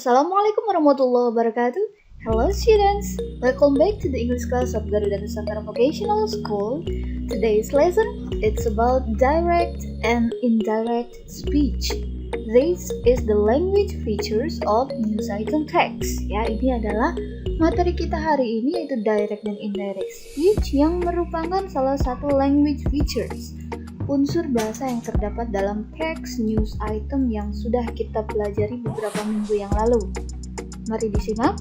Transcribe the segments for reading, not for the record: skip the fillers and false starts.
Assalamualaikum warahmatullahi wabarakatuh. Hello students, welcome back to the English class of Garuda Nusantara Vocational School. Today's lesson, it's about direct and indirect speech. This is the language features of news item text. Ya, ini adalah materi kita hari ini, yaitu direct dan indirect speech yang merupakan salah satu language features, unsur bahasa yang terdapat dalam teks news item yang sudah kita pelajari beberapa minggu yang lalu. Mari disimak.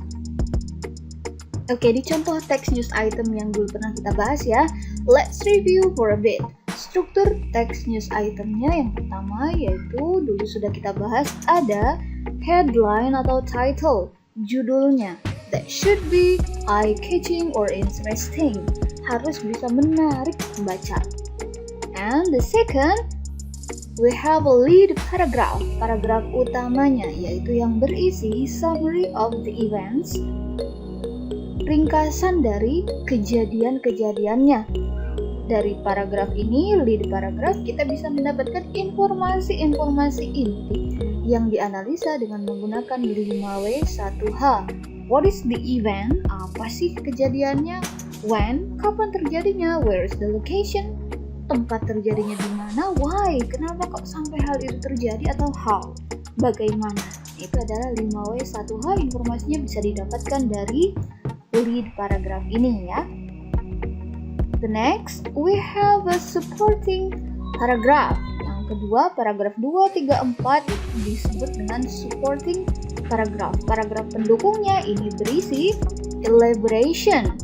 Oke, di contoh teks news item yang dulu pernah kita bahas ya. Let's review for a bit. Struktur teks news itemnya yang pertama yaitu dulu sudah kita bahas ada headline atau title, judulnya. That should be eye-catching or interesting. Harus bisa menarik pembaca. And the second, we have a lead paragraph. Paragraf utamanya yaitu yang berisi summary of the events, ringkasan dari kejadian-kejadiannya. Dari paragraf ini, lead paragraph, kita bisa mendapatkan informasi-informasi inti yang dianalisa dengan menggunakan 5W1H. What is the event? Apa sih kejadiannya? When? Kapan terjadinya? Where is the location? Tempat terjadinya di mana, why, kenapa kok sampai hal itu terjadi, atau how, bagaimana. Itu adalah 5W1H, informasinya bisa didapatkan dari lead paragraf ini ya. The next, we have a supporting paragraph. Yang kedua, paragraf 2, 3, 4 itu disebut dengan supporting paragraph. Paragraf pendukungnya ini berisi elaboration,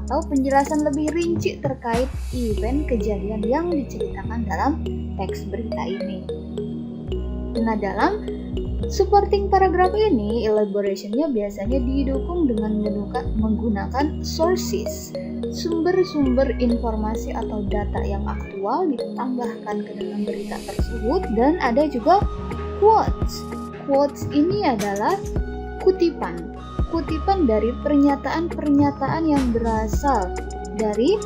atau penjelasan lebih rinci terkait event kejadian yang diceritakan dalam teks berita ini. Nah, dalam supporting paragraph ini, elaboration-nya biasanya didukung dengan menggunakan sources, sumber-sumber informasi atau data yang aktual ditambahkan ke dalam berita tersebut, dan ada juga quotes. Quotes ini adalah kutipan dari pernyataan-pernyataan yang berasal dari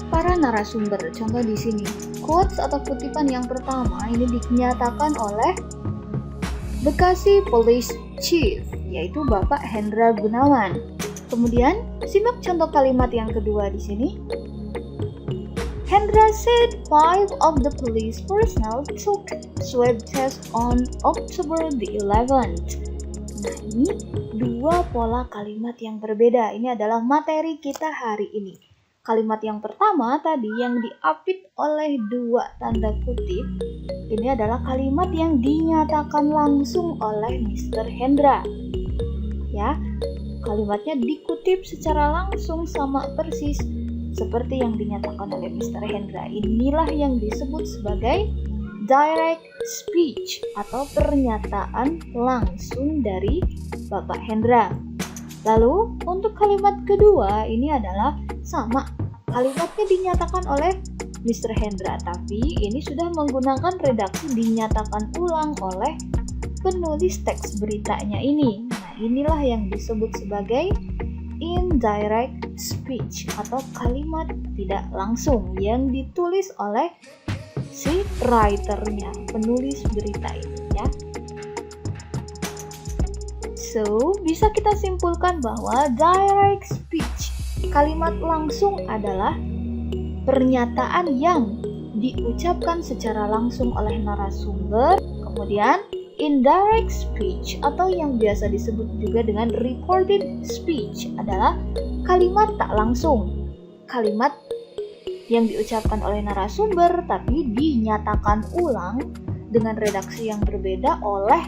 para narasumber. Contoh di sini, quotes atau kutipan yang pertama ini dinyatakan oleh Bekasi Police Chief, yaitu Bapak Hendra Gunawan. Kemudian, simak contoh kalimat yang kedua di sini. Hendra said 5 of the police personnel took swab test on October the 11th. Nah, ini dua pola kalimat yang berbeda. Ini adalah materi kita hari ini. Kalimat yang pertama tadi yang diapit oleh dua tanda kutip, ini adalah kalimat yang dinyatakan langsung oleh Mr. Hendra. Ya, kalimatnya dikutip secara langsung sama persis seperti yang dinyatakan oleh Mr. Hendra. Inilah yang disebut sebagai direct speech atau pernyataan langsung dari Bapak Hendra. Lalu untuk kalimat kedua ini adalah sama, kalimatnya dinyatakan oleh Mr. Hendra, tapi ini sudah menggunakan redaksi dinyatakan ulang oleh penulis teks beritanya ini. Nah, inilah yang disebut sebagai indirect speech atau kalimat tidak langsung yang ditulis oleh si writernya, penulis berita ini ya. So, bisa kita simpulkan bahwa direct speech, kalimat langsung adalah pernyataan yang diucapkan secara langsung oleh narasumber. Kemudian, indirect speech atau yang biasa disebut juga dengan reported speech adalah kalimat tak langsung. Kalimat yang diucapkan oleh narasumber tapi dinyatakan ulang dengan redaksi yang berbeda oleh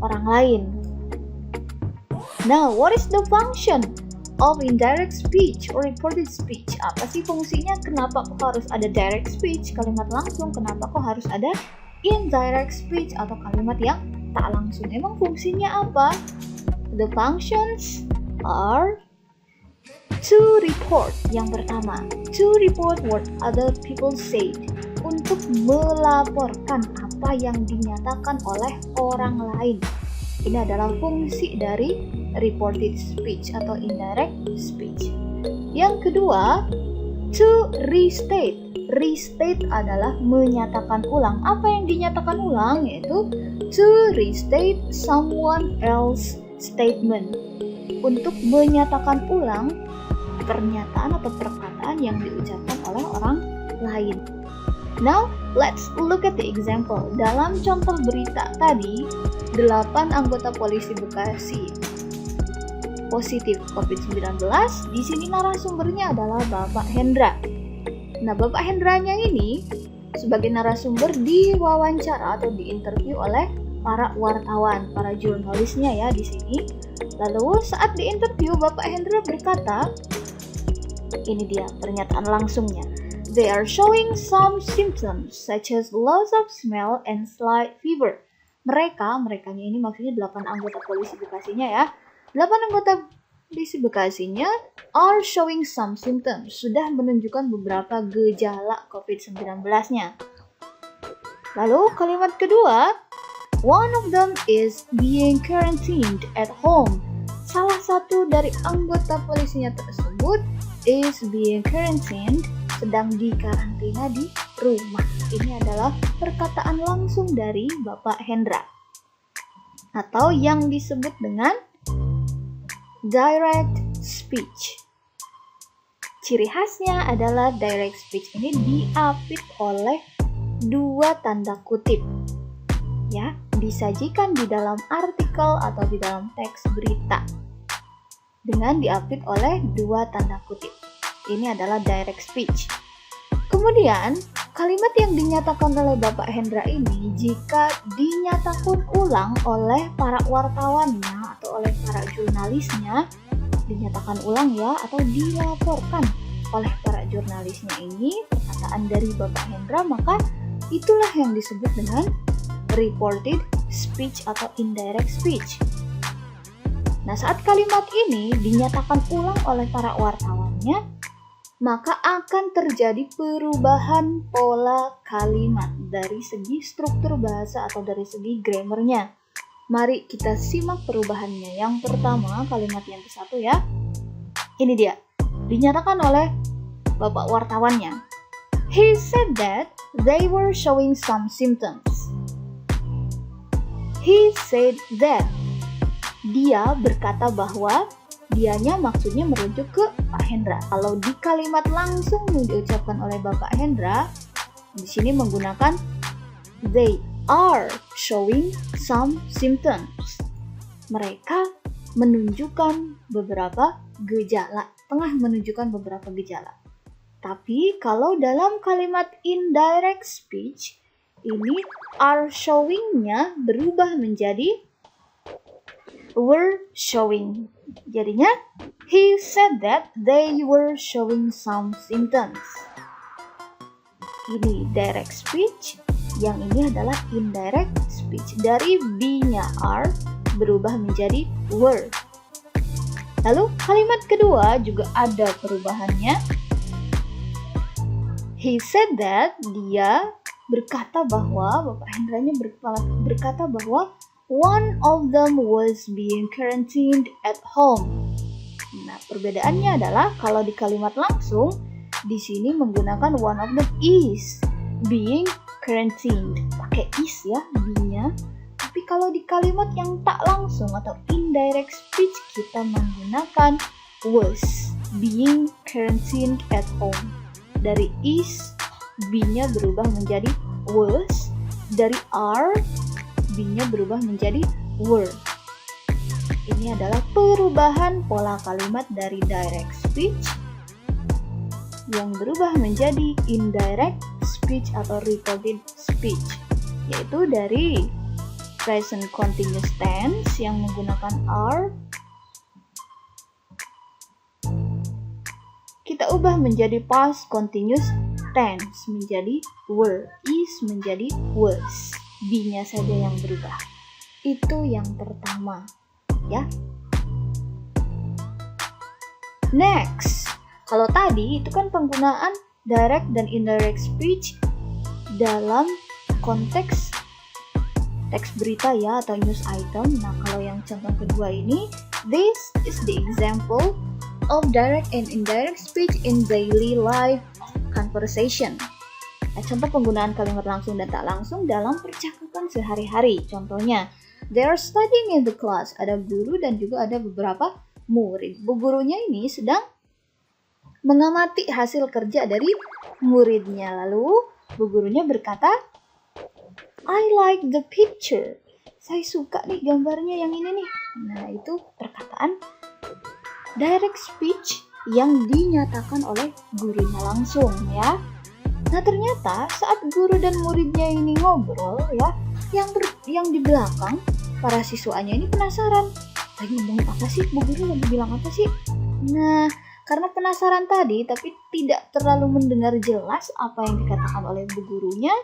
orang lain. Now, what is the function of indirect speech or reported speech? Apa sih fungsinya? Kenapa kok harus ada direct speech, kalimat langsung? Kenapa kok harus ada indirect speech atau kalimat yang tak langsung? Emang fungsinya apa? The functions are to report, yang pertama, to report what other people said, untuk melaporkan apa yang dinyatakan oleh orang lain. Ini adalah fungsi dari reported speech atau indirect speech. Yang kedua, to restate. Restate adalah menyatakan ulang. Apa yang dinyatakan ulang? Yaitu to restate someone else's statement, untuk menyatakan ulang pernyataan atau perkataan yang diucapkan oleh orang lain. Now, let's look at the example. Dalam contoh berita tadi, 8 anggota polisi Bekasi positif COVID-19. Di sini narasumbernya adalah Bapak Hendra. Nah, Bapak Hendranya ini sebagai narasumber diwawancara atau diinterview oleh para wartawan, para jurnalisnya ya di sini. Lalu saat diinterview, Bapak Hendra berkata, ini dia pernyataan langsungnya. They are showing some symptoms such as loss of smell and slight fever. Merekanya ini maksudnya 8 anggota polisi Bekasinya ya. 8 anggota polisi Bekasinya are showing some symptoms. Sudah menunjukkan beberapa gejala COVID-19-nya. Lalu kalimat kedua, one of them is being quarantined at home. Salah satu dari anggota polisinya tersebut is being quarantined, sedang dikarantina di rumah. Ini adalah perkataan langsung dari Bapak Hendra, atau yang disebut dengan direct speech. Ciri khasnya adalah direct speech ini diapit oleh 2 tanda kutip, ya, disajikan di dalam artikel atau di dalam teks berita dengan diapit oleh 2 tanda kutip. Ini adalah direct speech. Kemudian, kalimat yang dinyatakan oleh Bapak Hendra ini jika dinyatakan ulang oleh para wartawannya atau oleh para jurnalisnya, dinyatakan ulang ya, atau dilaporkan oleh para jurnalisnya ini perkataan dari Bapak Hendra, maka itulah yang disebut dengan reported speech atau indirect speech. Nah, saat kalimat ini dinyatakan ulang oleh para wartawannya, maka akan terjadi perubahan pola kalimat dari segi struktur bahasa atau dari segi grammarnya. Mari kita simak perubahannya. Yang pertama, kalimat yang ke-1 ya. Ini dia, dinyatakan oleh Bapak wartawannya. He said that they were showing some symptoms. He said that. Dia berkata bahwa, dianya maksudnya merujuk ke Pak Hendra. Kalau di kalimat langsung yang diucapkan oleh Bapak Hendra, di sini menggunakan they are showing some symptoms. Mereka menunjukkan beberapa gejala, tengah menunjukkan beberapa gejala. Tapi kalau dalam kalimat indirect speech, ini are showing-nya berubah menjadi were showing. Jadinya, he said that they were showing some symptoms. Ini direct speech, yang ini adalah indirect speech. Dari be-nya are berubah menjadi were. Lalu kalimat kedua juga ada perubahannya. He said that, dia berkata bahwa, Bapak Hendranya berkata bahwa one of them was being quarantined at home. Nah, perbedaannya adalah kalau di kalimat langsung, di sini menggunakan one of them is being quarantined. Pakai is ya, be-nya. Tapi kalau di kalimat yang tak langsung atau indirect speech, kita menggunakan was being quarantined at home. Dari is, be-nya berubah menjadi was. Dari are, be-nya berubah menjadi were. Ini adalah perubahan pola kalimat dari direct speech yang berubah menjadi indirect speech atau reported speech, yaitu dari present continuous tense yang menggunakan are, kita ubah menjadi past continuous tense menjadi were, is menjadi was. B-nya saja yang berubah. Itu yang pertama, ya. Next, kalau tadi itu kan penggunaan direct dan indirect speech dalam konteks teks berita ya atau news item. Nah, kalau yang contoh kedua ini, this is the example of direct and indirect speech in daily life conversation. Nah, contoh penggunaan kalimat langsung dan tak langsung dalam percakapan sehari-hari. Contohnya, they are studying in the class. Ada guru dan juga ada beberapa murid. Bu gurunya ini sedang mengamati hasil kerja dari muridnya. Lalu, bu gurunya berkata, I like the picture. Saya suka nih gambarnya yang ini nih. Nah, itu perkataan direct speech yang dinyatakan oleh gurunya langsung ya. Nah, ternyata saat guru dan muridnya ini ngobrol ya, yang di belakang para siswanya ini penasaran. Lagi ngomong apa sih? Bu guru lagi bilang apa sih? Nah, karena penasaran tadi tapi tidak terlalu mendengar jelas apa yang dikatakan oleh bu gurunya,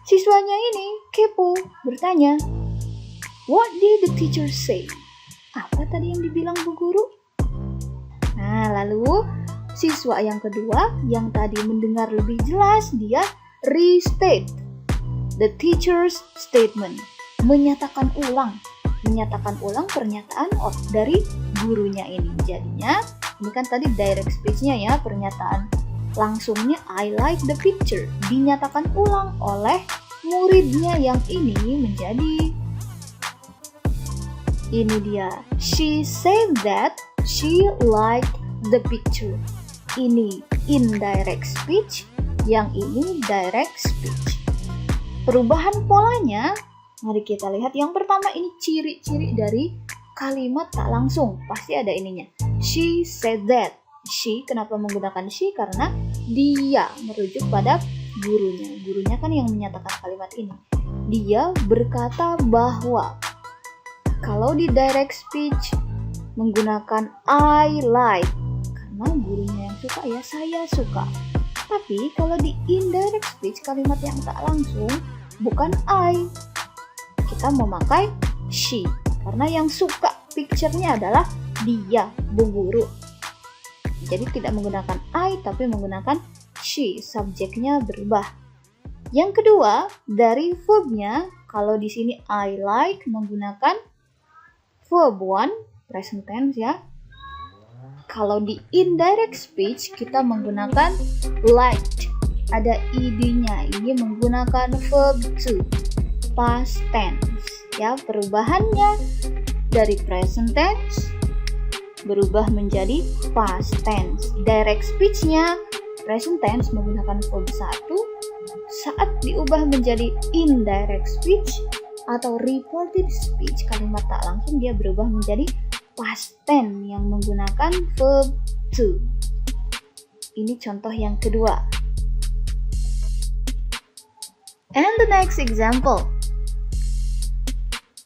siswanya ini kepo bertanya, what did the teacher say? Apa tadi yang dibilang bu guru? Nah, lalu siswa yang kedua yang tadi mendengar lebih jelas, dia restate the teacher's statement. Menyatakan ulang pernyataan dari gurunya ini. Jadinya, ini kan tadi direct speech-nya ya, pernyataan langsungnya I like the picture. Dinyatakan ulang oleh muridnya yang ini menjadi, ini dia, she said that she liked the picture. Ini indirect speech, yang ini direct speech. Perubahan polanya, mari kita lihat. Yang pertama ini ciri-ciri dari kalimat tak langsung. Pasti ada ininya. She said that. She, kenapa menggunakan she? Karena dia merujuk pada gurunya. Gurunya kan yang menyatakan kalimat ini. Dia berkata bahwa. Kalau di direct speech menggunakan I like, karena gurunya yang suka ya, saya suka. Tapi kalau di indirect speech, kalimat yang tak langsung, bukan I, kita memakai she, karena yang suka picture-nya adalah dia, bu guru. Jadi tidak menggunakan I, tapi menggunakan she, subjeknya berubah. Yang kedua, dari verb-nya, kalau di sini I like menggunakan verb 1, present tense ya. Kalau di indirect speech kita menggunakan liked, ada id-nya, ini menggunakan verb 2, past tense ya. Perubahannya dari present tense berubah menjadi past tense. Direct speech-nya present tense menggunakan verb 1, saat diubah menjadi indirect speech atau reported speech, kalimat tak langsung, dia berubah menjadi past tense yang menggunakan verb 2. Ini contoh yang kedua. And the next example.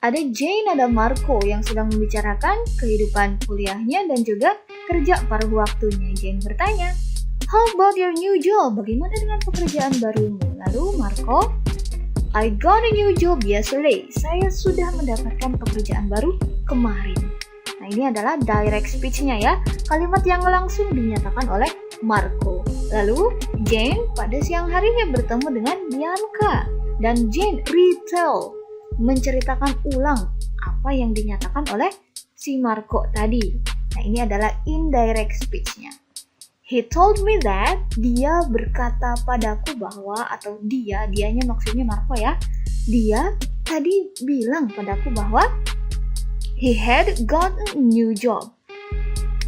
Ada Jane, ada Marco yang sedang membicarakan kehidupan kuliahnya dan juga kerja paruh waktunya. Jane bertanya, how about your new job? Bagaimana dengan pekerjaan barumu? Lalu Marco, I got a new job yesterday. Saya sudah mendapatkan pekerjaan baru kemarin. Nah, ini adalah direct speech-nya ya. Kalimat yang langsung dinyatakan oleh Marco. Lalu, Jane pada siang harinya bertemu dengan Bianca. Dan Jane retell, menceritakan ulang apa yang dinyatakan oleh si Marco tadi. Nah, ini adalah indirect speech-nya. He told me that, dia berkata padaku bahwa, atau dianya maksudnya Marco ya. Dia tadi bilang padaku bahwa he had got a new job.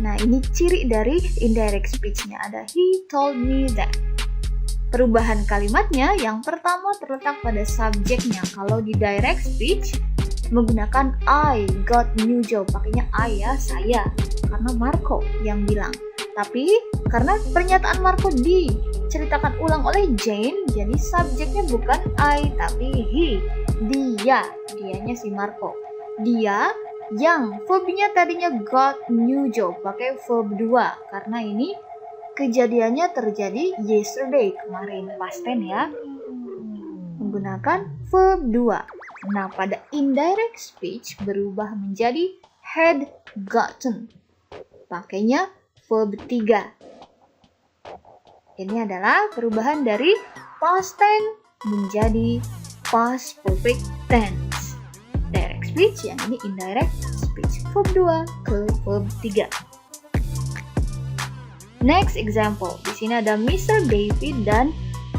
Nah, ini ciri dari indirect speech-nya, ada he told me that. Perubahan kalimatnya, yang pertama terletak pada subjeknya. Kalau di direct speech menggunakan I got new job, pakainya I ya, saya, karena Marco yang bilang. Tapi karena pernyataan Marco diceritakan ulang oleh Jane, jadi subjeknya bukan I tapi he. Dianya si Marco. Dia yang verbnya tadinya got new job, pakai verb 2 karena ini kejadiannya terjadi yesterday, kemarin, past tense ya. Menggunakan verb 2. Nah, pada indirect speech berubah menjadi had gotten. Pakainya verb 3. Ini adalah perubahan dari past tense menjadi past perfect tense. Direct speech, yang ini indirect speech. Verb 2 ke verb 3. Next example. Di sini ada Mr. David dan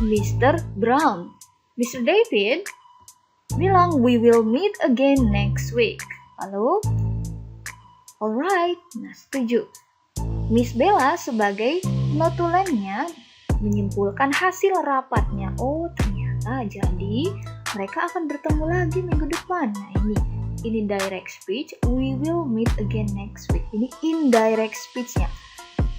Mr. Brown. Mr. David bilang, we will meet again next week. Lalu, alright, nah setuju. Miss Bella sebagai notulennya menyimpulkan hasil rapatnya. Oh, ternyata jadi mereka akan bertemu lagi minggu depan. Nah, ini direct speech, we will meet again next week. Ini indirect speech-nya.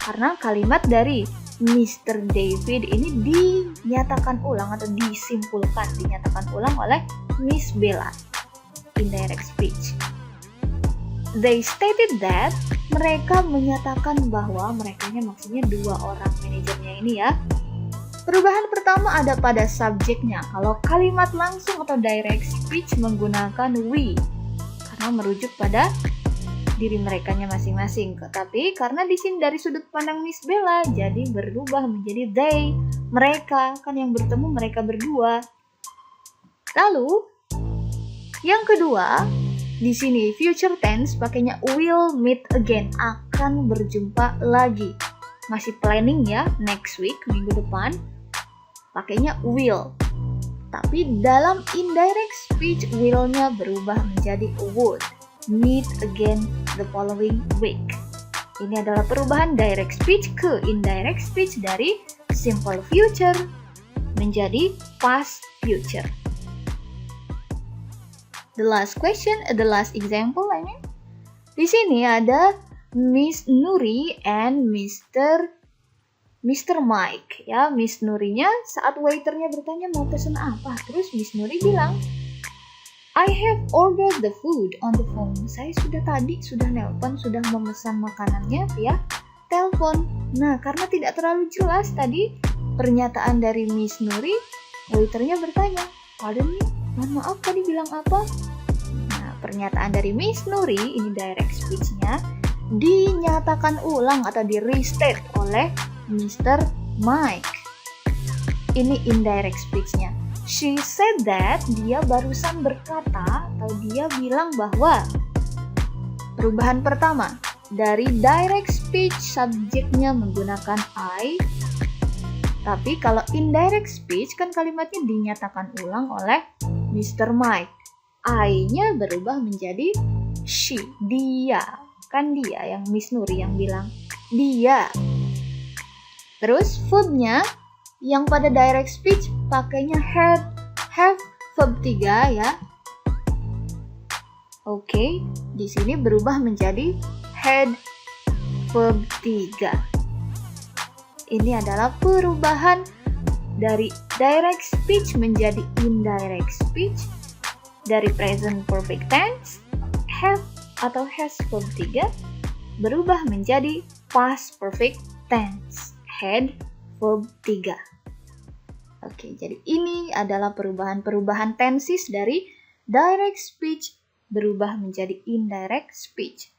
Karena kalimat dari Mr. David ini dinyatakan ulang atau dinyatakan ulang oleh Miss Bella. Indirect speech. They stated that, mereka menyatakan bahwa maksudnya dua orang manajernya ini ya. Perubahan pertama ada pada subjeknya. Kalau kalimat langsung atau direct speech menggunakan we, karena merujuk pada diri merekanya masing-masing. Tapi karena di sini dari sudut pandang Miss Bella, jadi berubah menjadi they, mereka, kan yang bertemu mereka berdua. Lalu yang kedua, di sini future tense pakainya will meet again, akan berjumpa lagi. Masih planning ya, next week, minggu depan, pakainya will. Tapi dalam indirect speech, will-nya berubah menjadi would meet again the following week. Ini adalah perubahan direct speech ke indirect speech dari simple future menjadi past future. The last example, di sini ada Miss Nuri and Mr. Mike ya. Miss Nurinya saat waiternya bertanya mau pesen apa, terus Miss Nuri bilang, I have ordered the food on the phone. Saya sudah nelpon, sudah memesan makanannya via telepon. Nah, karena tidak terlalu jelas tadi pernyataan dari Miss Nuri, waiternya bertanya, pardon me, mohon maaf tadi bilang apa? Nah, pernyataan dari Miss Nuri, ini direct speech-nya, dinyatakan ulang atau di-restate oleh Mr. Mike. Ini indirect speech-nya. She said that, dia barusan berkata atau dia bilang bahwa perubahan pertama dari direct speech subjeknya menggunakan I, tapi kalau indirect speech kan kalimatnya dinyatakan ulang oleh Mr. Mike. I-nya berubah menjadi she, dia. Kan dia yang Miss Nuri yang bilang dia. Terus food-nya yang pada direct speech pakainya have verb 3 ya. Oke, di sini berubah menjadi had verb 3. Ini adalah perubahan dari direct speech menjadi indirect speech, dari present perfect tense have atau has verb 3 berubah menjadi past perfect tense, had verb 3. Oke, jadi ini adalah perubahan tenses dari direct speech berubah menjadi indirect speech.